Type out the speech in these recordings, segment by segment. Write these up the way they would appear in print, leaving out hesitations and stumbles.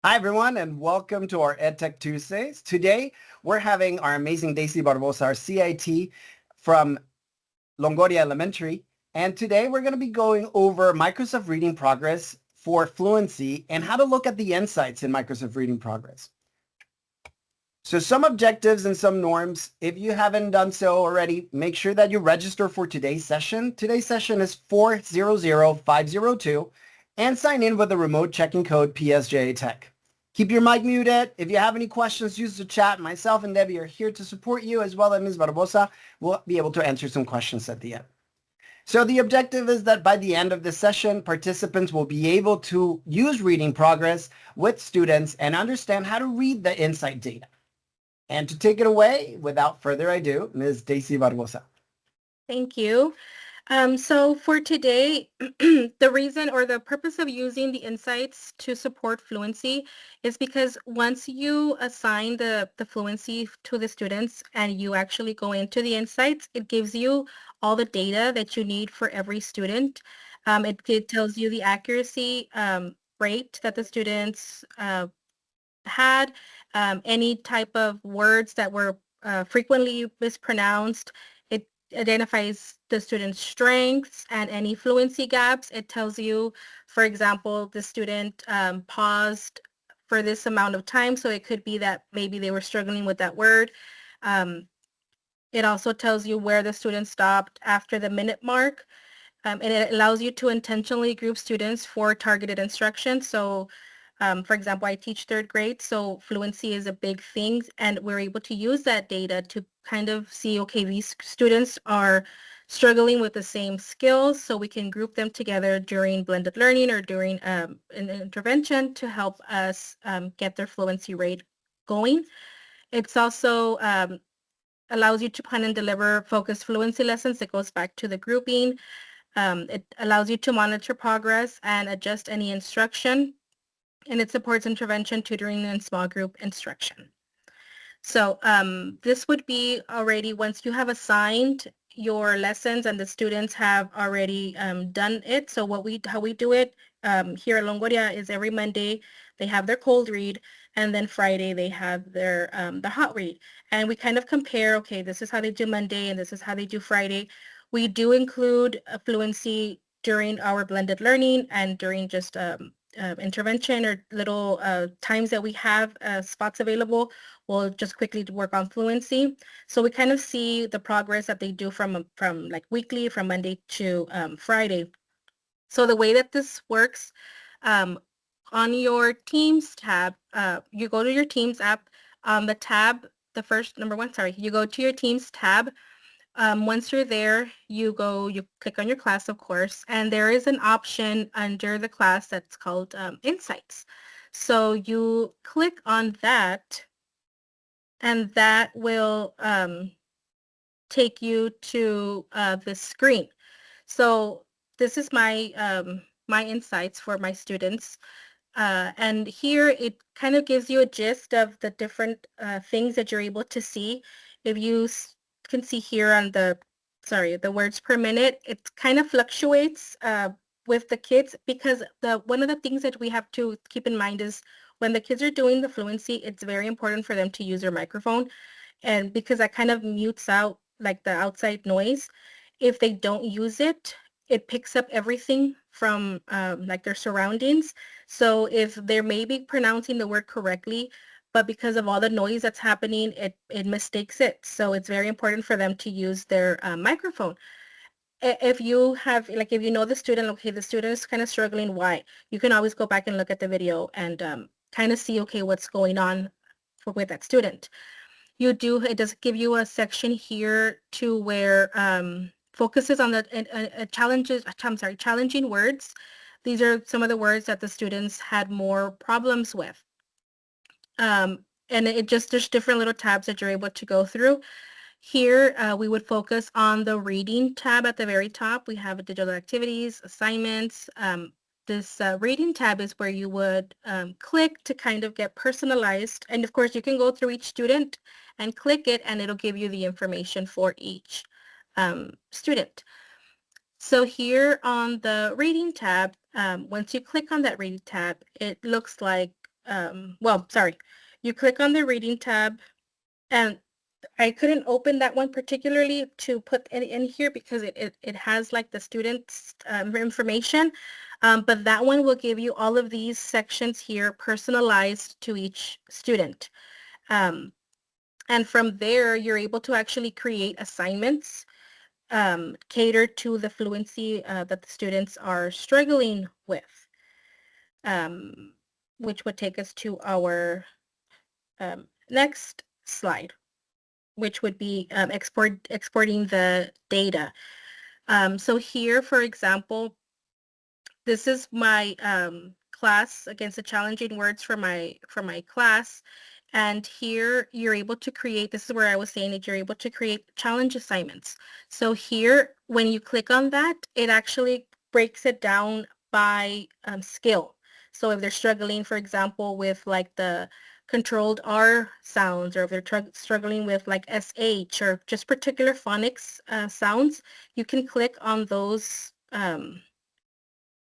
Hi, everyone, and welcome to our EdTech Tuesdays. Today, we're having our amazing Daisy Barbosa, our CIT from Longoria Elementary. And today, we're going to be going over Microsoft Reading Progress for Fluency and how to look at the insights in Microsoft Reading Progress. So some objectives and some norms. If you haven't done so already, make sure that you register for today's session. Today's session is 400502 and sign in with the remote checking code PSJA Tech. Keep your mic muted. If you have any questions, use the chat. Myself and Debbie are here to support you, as well as Ms. Barbosa will be able to answer some questions at the end. So the objective is that by the end of the session, participants will be able to use reading progress with students and understand how to read the insight data. And to take it away, without further ado, Ms. Daisy Barbosa. Thank you. So for today, the reason or the purpose of using the insights to support fluency is because once you assign the fluency to the students and you actually go into the insights, it gives you all the data that you need for every student. It tells you the accuracy rate that the students had, any type of words that were frequently mispronounced. It identifies the student's strengths and any fluency gaps. It tells you, for example, the student paused for this amount of time, so it could be that maybe they were struggling with that word. It also tells you where the student stopped after the minute mark. And it allows you to intentionally group students for targeted instruction. So for example, I teach third grade, so fluency is a big thing, and we're able to use that data to kind of see, okay, these students are struggling with the same skills, so we can group them together during blended learning or during an intervention to help us get their fluency rate going. It's also allows you to plan and deliver focused fluency lessons. It goes back to the grouping. It allows you to monitor progress and adjust any instruction, and it supports intervention, tutoring, and small group instruction. So this would be already once you have assigned your lessons and the students have already done it. So how we do it here at Longoria is every Monday they have their cold read, and then Friday they have their the hot read. And we kind of compare, okay, this is how they do Monday and this is how they do Friday. We do include fluency during our blended learning and during just intervention or little times that we have spots available. We'll just quickly work on fluency. So we kind of see the progress that they do from like weekly, from Monday to Friday. So the way that this works, on your Teams tab, you go to your Teams app, the tab, the first, number one, sorry, you go to your Teams tab. Once you're there, you click on your class, of course, and there is an option under the class that's called Insights. So you click on that, and that will take you to the screen. So this is my insights for my students. And here it kind of gives you a gist of the different things that you're able to see. If you can see here on the words per minute, it kind of fluctuates with the kids, because one of the things that we have to keep in mind is when the kids are doing the fluency, it's very important for them to use their microphone, and because that kind of mutes out like the outside noise. If they don't use it, it picks up everything from like their surroundings. So if they're maybe pronouncing the word correctly, but because of all the noise that's happening, it mistakes it. So it's very important for them to use their microphone. If you have, like, if you know the student, okay, the student is kind of struggling, why? You can always go back and look at the video and kind of see, okay, what's going on with that student. It does give you a section here to where focuses on the challenging words. These are some of the words that the students had more problems with. And there's different little tabs that you're able to go through. Here, we would focus on the reading tab at the very top. We have digital activities, assignments. This reading tab is where you would click to kind of get personalized. And of course, you can go through each student and click it, and it'll give you the information for each student. So here on the reading tab, once you click on that reading tab, it looks like well, sorry, you click on the reading tab, and I couldn't open that one particularly to put in here because it has like the students' information, but that one will give you all of these sections here personalized to each student. And from there, you're able to actually create assignments catered to the fluency that the students are struggling with, which would take us to our next slide, which would be exporting the data. So here, for example, this is my class against the challenging words for my class. And here you're able to create, this is where I was saying that you're able to create challenge assignments. So here, when you click on that, it actually breaks it down by skill. So if they're struggling, for example, with like the controlled R sounds, or if they're struggling with like SH or just particular phonics sounds, you can click on those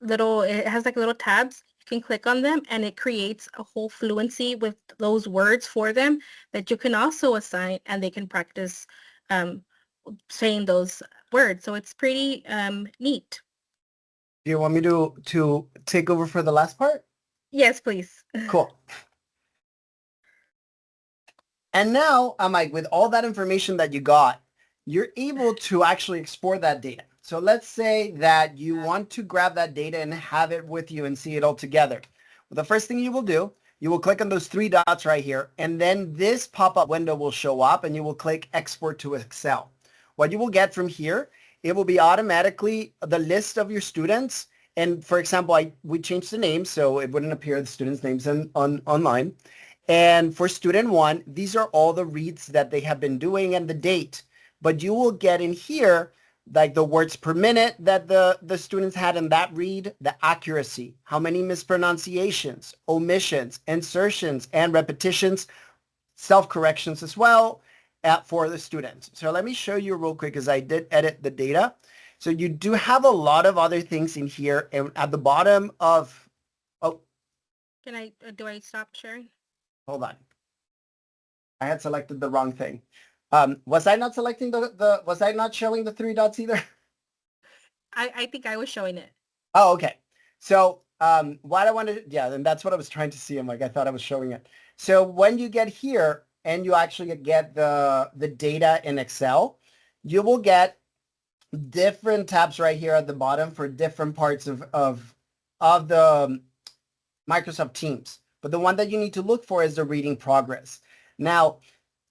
it has like little tabs. You can click on them and it creates a whole fluency with those words for them that you can also assign, and they can practice saying those words. So it's pretty neat. Do you want me to take over for the last part? Yes, please. Cool. And now, Mike, with all that information that you got, you're able to actually export that data. So let's say that you want to grab that data and have it with you and see it all together. Well, the first thing you will do, you will click on those three dots right here, and then this pop-up window will show up, and you will click Export to Excel. What you will get from here, it will be automatically the list of your students. And for example, we changed the name, so it wouldn't appear the students' names online. And for student one, these are all the reads that they have been doing and the date. But you will get in here like the words per minute that the students had in that read, the accuracy, how many mispronunciations, omissions, insertions, and repetitions, self-corrections as well for the students. So let me show you real quick, because I did edit the data. So you do have a lot of other things in here. And at the bottom of, oh. Do I stop sharing? Hold on. I had selected the wrong thing. Was I not selecting was I not showing the three dots either? I think I was showing it. Oh, okay. So what I wanted, yeah, and that's what I was trying to see. I'm like, I thought I was showing it. So when you get here and you actually get the data in Excel, you will get different tabs right here at the bottom for different parts of the Microsoft Teams. But the one that you need to look for is the reading progress. Now,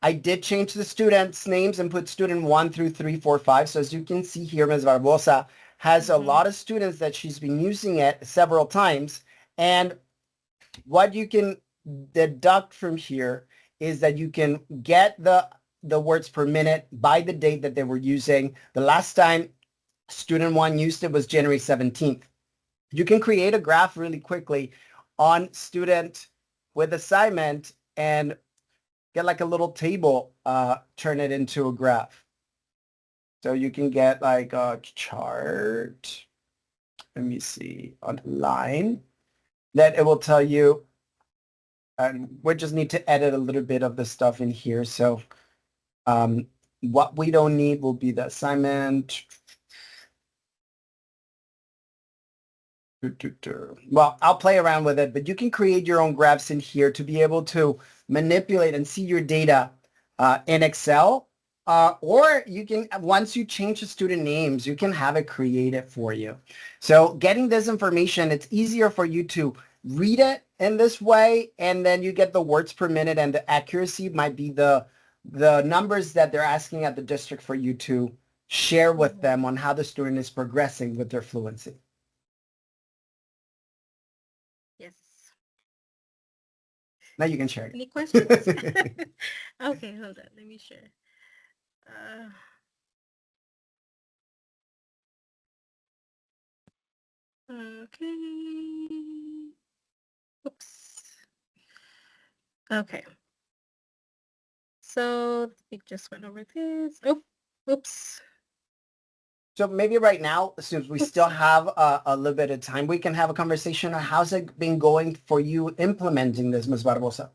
I did change the students' names and put student 1 through 3, 4, 5. So as you can see here, Ms. Barbosa has a lot of students that she's been using it several times. And what you can deduct from here is that you can get the words per minute by the date that they were using. The last time student 1 used it was January 17th. You can create a graph really quickly on student with assignment and get like a little table, turn it into a graph. So you can get like a chart. Let me see, on line that it will tell you, and we just need to edit a little bit of the stuff in here. So what we don't need will be the assignment. Well, I'll play around with it, but you can create your own graphs in here to be able to manipulate and see your data in Excel. Or you can, once you change the student names, you can have it create it for you. So getting this information, it's easier for you to read it in this way, and then you get the words per minute, and the accuracy might be the numbers that they're asking at the district for you to share with them on how the student is progressing with their fluency. Yes. Now you can share it. Any questions? Okay, hold on. Let me share. Okay. Oops. Okay. So we just went over this. Oh, oops. So maybe right now, since we still have a little bit of time, we can have a conversation on how's it been going for you implementing this, Ms. Barbosa?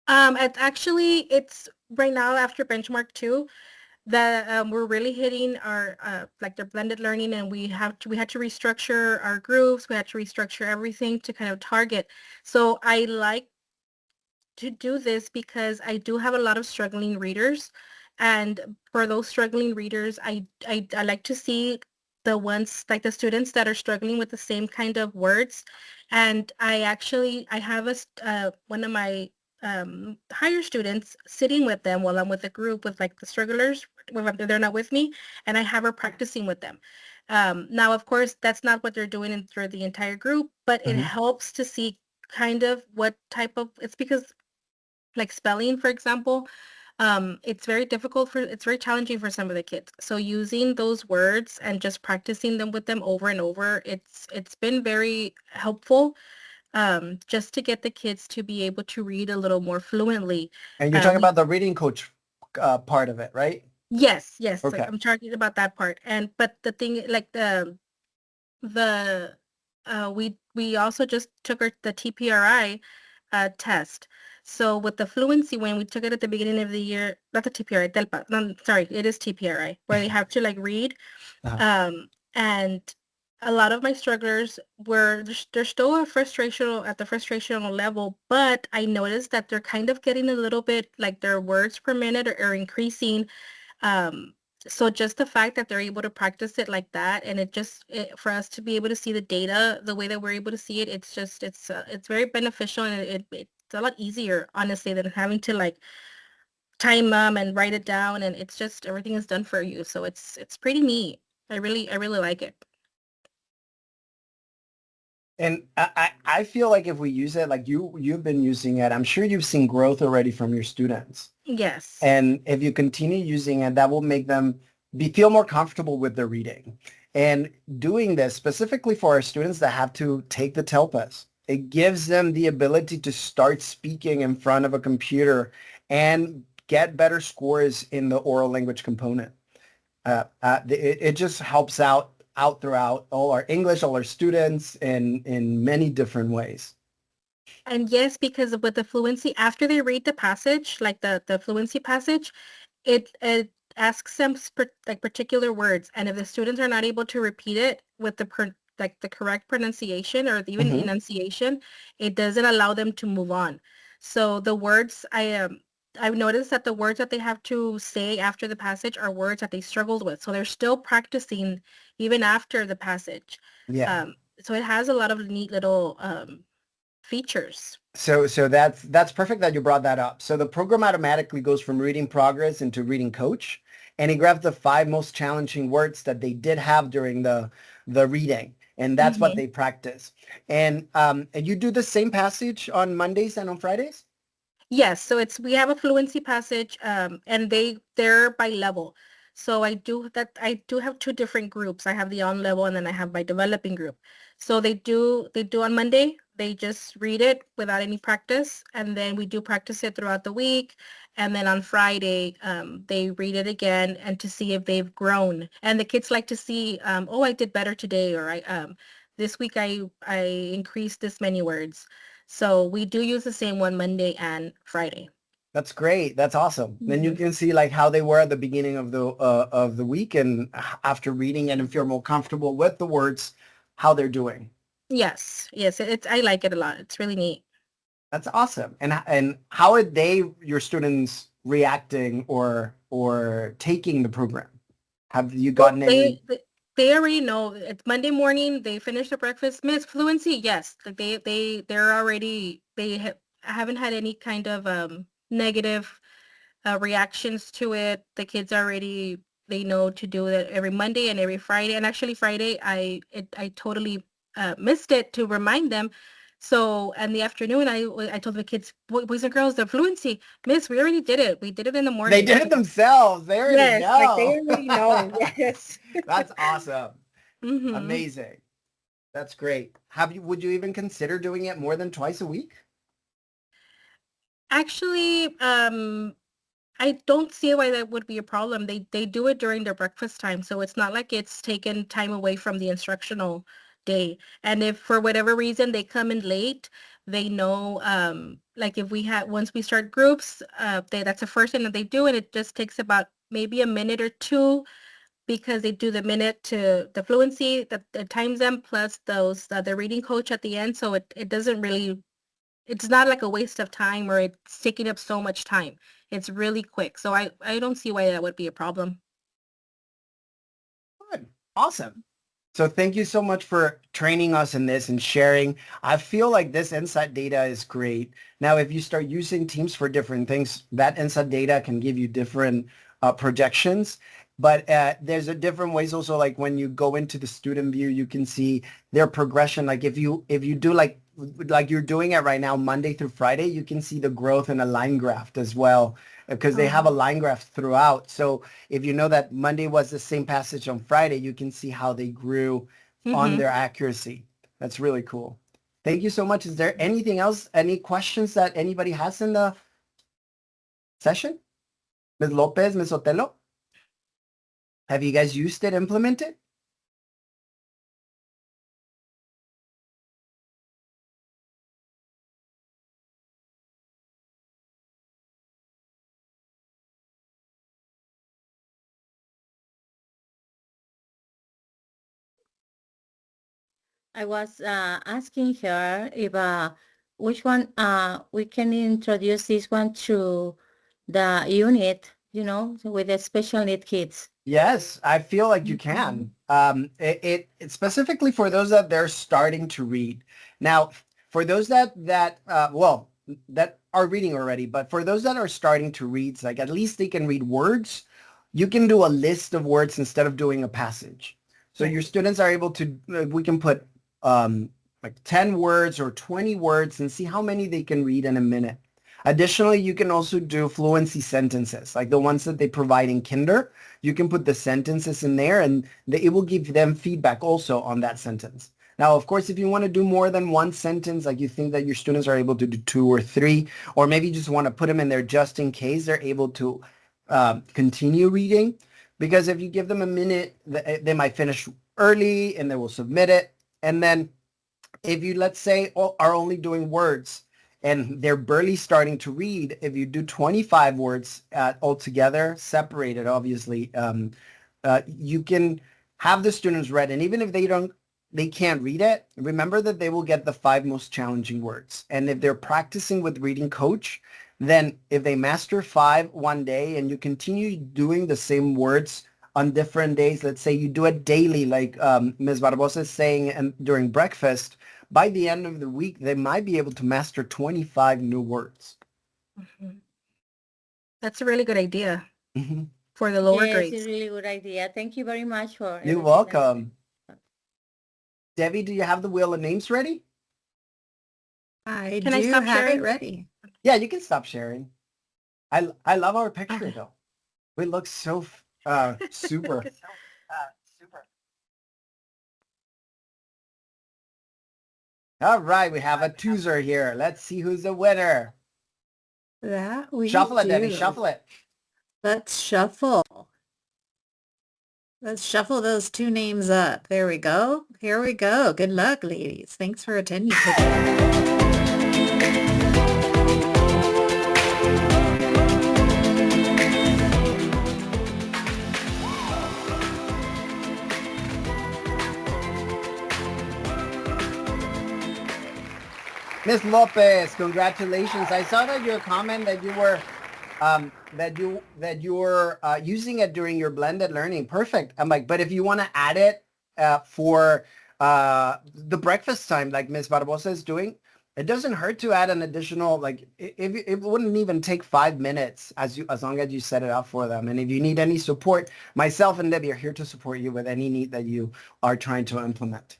It's right now after benchmark 2 that we're really hitting our like their blended learning, and we had to restructure our groups. We had to restructure everything to kind of target. So I like to do this because I do have a lot of struggling readers, and for those struggling readers, I like to see the ones like the students that are struggling with the same kind of words. And I have one of my higher students sitting with them while I'm with a group with like the strugglers when they're not with me, and I have her practicing with them. Now, of course, that's not what they're doing through the entire group, but it helps to see kind of what type of, it's because like spelling, for example, it's very challenging for some of the kids. So using those words and just practicing them with them over and over, it's been very helpful, just to get the kids to be able to read a little more fluently. And you're talking We about the reading coach part of it, right? Yes, yes, Okay. I'm talking about that part. And but the thing, like the we also just took the TPRI test. So with the fluency, when we took it at the beginning of the year, not the TPRI, DELPA, no, sorry, it is TPRI, where they have to like read. And a lot of my strugglers they're still at the frustrational level, but I noticed that they're kind of getting a little bit like their words per minute are increasing. Um, so just the fact that they're able to practice it like that, and for us to be able to see the data the way that we're able to see it, it's very beneficial, and it's a lot easier, honestly, than having to like time them and write it down, and it's just everything is done for you. So it's pretty neat. I really like it. And I feel like if we use it, like you've been using it, I'm sure you've seen growth already from your students. Yes. And if you continue using it, that will make them feel more comfortable with their reading. And doing this specifically for our students that have to take the TELPAs, it gives them the ability to start speaking in front of a computer and get better scores in the oral language component. It just helps out throughout all our English, all our students in many different ways. And yes, because with the fluency, after they read the passage, like the fluency passage, it asks them like particular words, and if the students are not able to repeat it with like the correct pronunciation or even enunciation, it doesn't allow them to move on. So the words I've noticed that the words that they have to say after the passage are words that they struggled with. So they're still practicing even after the passage. Yeah. So it has a lot of neat little features. So that's perfect that you brought that up. So the program automatically goes from reading progress into reading coach, and it grabs the 5 most challenging words that they did have during the reading, and that's what they practice. And you do the same passage on Mondays and on Fridays? Yes, so we have a fluency passage, and they're by level. So I do have 2 different groups. I have the on level, and then I have my developing group. So they do on Monday, they just read it without any practice, and then we do practice it throughout the week. And then on Friday, they read it again and to see if they've grown. And the kids like to see, oh, I did better today, or this week I increased this many words. So we do use the same one Monday and Friday. That's great. That's awesome. Then you Mhm. can see like how they were at the beginning of the week, and after reading it and feel more comfortable with the words, how they're doing. Yes, yes, I like it a lot. It's really neat. That's awesome. And how are your students reacting or taking the program? Have you Well, gotten any? they already know it's Monday morning. They finish the breakfast. Miss Fluency, yes. Like they're already haven't had any kind of negative reactions to it. The kids already they know to do it every Monday and every Friday. And actually Friday I totally missed it to remind them. So in the afternoon I told the kids, boys and girls, the fluency, Miss, we already did it. We did it in the They morning. did it themselves. They already Yes, like they know. already know. Yes. That's awesome. Mm-hmm. Amazing. That's great. Would you even consider doing it more than twice a week? Actually, I don't see why that would be a problem. They do it during their breakfast time, so it's not like it's taken time away from the instructional day. And if for whatever reason they come in late, they know, like if we had once we start groups, that's the first thing that they do, and it just takes about maybe a minute or two because they do the minute to the fluency, the times them plus those the reading coach at the end. So it doesn't really, it's not like a waste of time or it's taking up so much time. It's really quick. So I don't see why that would be a problem. Good. Awesome. So thank you so much for training us in this and sharing. I feel like this insight data is great. Now, if you start using Teams for different things, that insight data can give you different projections. But there's a different ways also, like when you go into the student view, you can see their progression. Like if you do like you're doing it right now, Monday through Friday, you can see the growth in a line graph as well, because they have a line graph throughout. So if you know that Monday was the same passage on Friday, you can see how they grew on their accuracy. That's really cool. Thank you so much. Is there anything else? Any questions that anybody has in the session? Ms. Lopez, Ms. Otelo? Have you guys used it, implemented? I was asking her if which one we can introduce this one to the unit, with the special need kids. Yes, I feel like you can. It's specifically for those that they're starting to read. Now, for those that are reading already, but for those that are starting to read, like at least they can read words, you can do a list of words instead of doing a passage. So your students are able to, we can put like 10 words or 20 words and see how many they can read in a minute. Additionally, you can also do fluency sentences, like the ones that they provide in Kinder. You can put the sentences in there and it will give them feedback also on that sentence. Now, of course, if you want to do more than one sentence, like you think that your students are able to do 2 or 3, or maybe you just want to put them in there just in case they're able to continue reading. Because if you give them a minute, they might finish early and they will submit it. And then if you, let's say, are only doing words and they're barely starting to read, if you do 25 words altogether, separated, obviously, you can have the students read. And even if they can't read it, remember that they will get the 5 most challenging words. And if they're practicing with reading coach, then if they master 5 one day and you continue doing the same words on different days, let's say you do it daily, like Ms. Barbosa is saying during breakfast, by the end of the week, they might be able to master 25 new words. That's a really good idea for the lower grades. Yes, it's a really good idea. Thank you very much for You're welcome. Debbie, do you have the wheel of names ready? I Can I stop have sharing? it ready. Yeah, you can stop sharing. I love our picture though. We look so super. All right, we have a twoser here. Let's see who's the winner. That we Shuffle it, do. Debbie. Shuffle it. Let's shuffle. Let's shuffle those 2 names up. There we go. Here we go. Good luck, ladies. Thanks for attending today. Miss Lopez, congratulations. I saw that your comment that you were using it during your blended learning. Perfect. I'm like, but if you want to add it for the breakfast time, like Miss Barbosa is doing, it doesn't hurt to add an additional, like it wouldn't even take 5 minutes as long as you set it up for them. And if you need any support, myself and Debbie are here to support you with any need that you are trying to implement.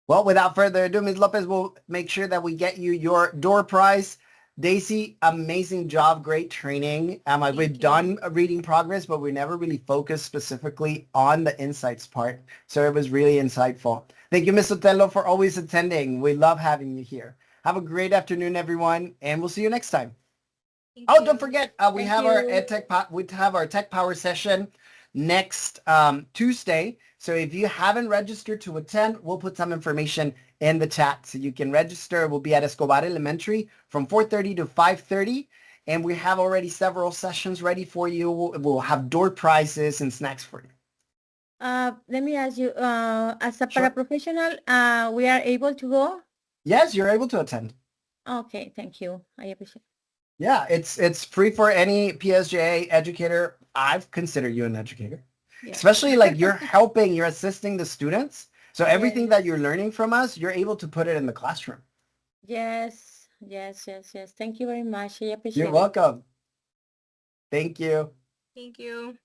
Well, without further ado, Ms. Lopez will make sure that we get you your door prize. Daisy, amazing job, great training. We've done a reading progress, but we never really focused specifically on the insights part. So it was really insightful. Thank you, Ms. Otelo, for always attending. We love having you here. Have a great afternoon, everyone, and we'll see you next time. Thank Oh, you. don't forget, we Thank have our you. we have our Tech Power session next Tuesday. So if you haven't registered to attend, we'll put some information in the chat so you can register. We'll be at Escobar Elementary from 4:30 to 5:30. And we have already several sessions ready for you. We'll have door prizes and snacks for you. Let me ask you, as a Sure. paraprofessional, we are able to go? Yes, you're able to attend. Okay, thank you. I appreciate it. Yeah, it's free for any PSJA educator. I've considered you an educator. Yeah. Especially like you're helping, you're assisting the students. So everything Yes. that you're learning from us, you're able to put it in the classroom. Yes, yes, yes, yes. Thank you very much. I appreciate You're it. welcome. Thank you. Thank you.